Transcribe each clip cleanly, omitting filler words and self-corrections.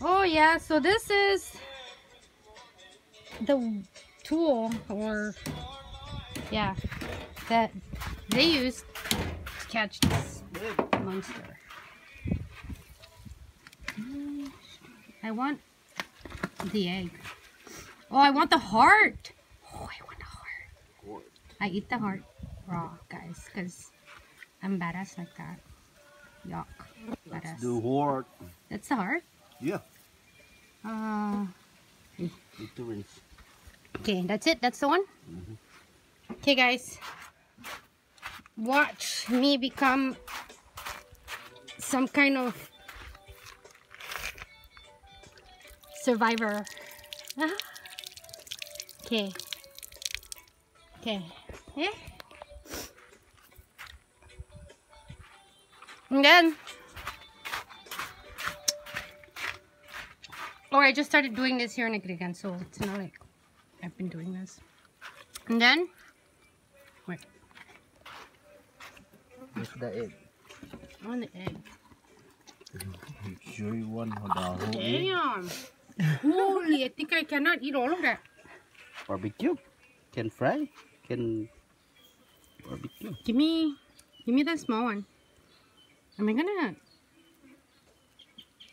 Oh yeah, so this is the tool, or yeah, that they use to catch this monster. I want the egg. Oh, I want the heart. Oh, I want the heart. I eat the heart raw, guys, because I'm badass like that. Yuck. Badass. The heart. That's the heart? Yeah. Okay, Two inch. that's it. That's the one? Okay, guys. Watch me become some kind of survivor. Okay. Okay. Yeah. And then, I just started doing this here in Agrihan, so it's not like I've been doing this. And then, wait. Where's the egg? On the egg. Sure you want the whole egg? Damn. Holy, I think I cannot eat all of that. Barbecue. Can fry. Can barbecue. Give me the small one. Am I gonna?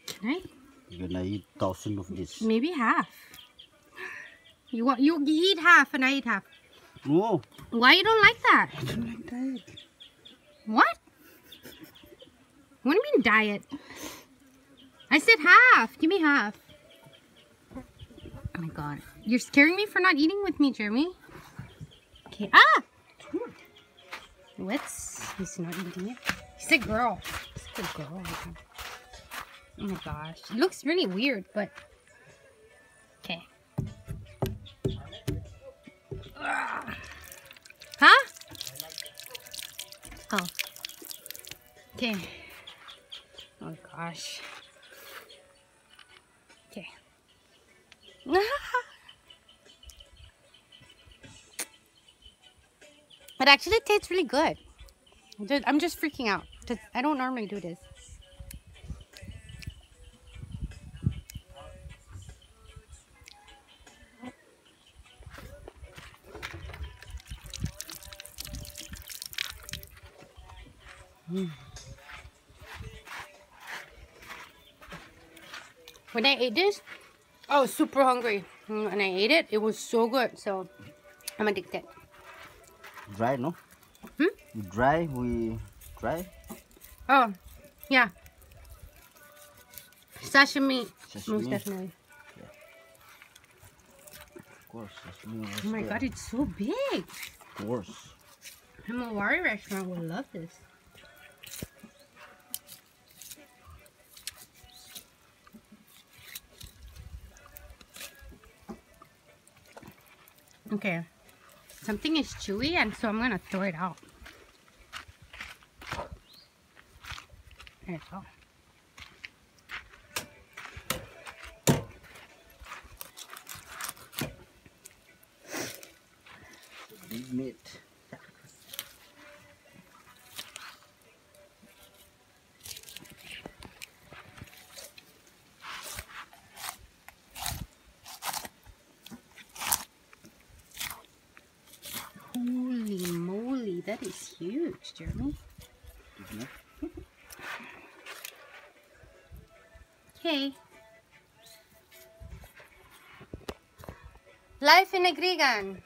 Can I? You're gonna eat 1,000 of this. Maybe half. You eat half and I eat half. No. Why you don't like that? I don't like that. What? What do you mean diet? I said half. Give me half. Oh my god. You're scaring me for not eating with me, Jeremy. Okay. Ah! What's... He's not eating it. He's a girl. He's a girl. Oh my gosh. It looks really weird, but... Okay. Huh? Oh. Okay. Oh gosh. Okay. It actually tastes really good. I'm just freaking out. I don't normally do this. When I ate this, I was super hungry. And I ate it. It was so good. So, I'm addicted. Dry, no? Dry, we dry. Oh, yeah. Sashimi. Sashimi. Most definitely. Yeah. Of course. Sashimi. Oh my god, it's so big. Of course. A Maori restaurant would love this. Okay. Something is chewy, and so I'm gonna throw it out. There you go. Big meat. Holy moly, that is huge, Jeremy. Okay. Life in Agrihan.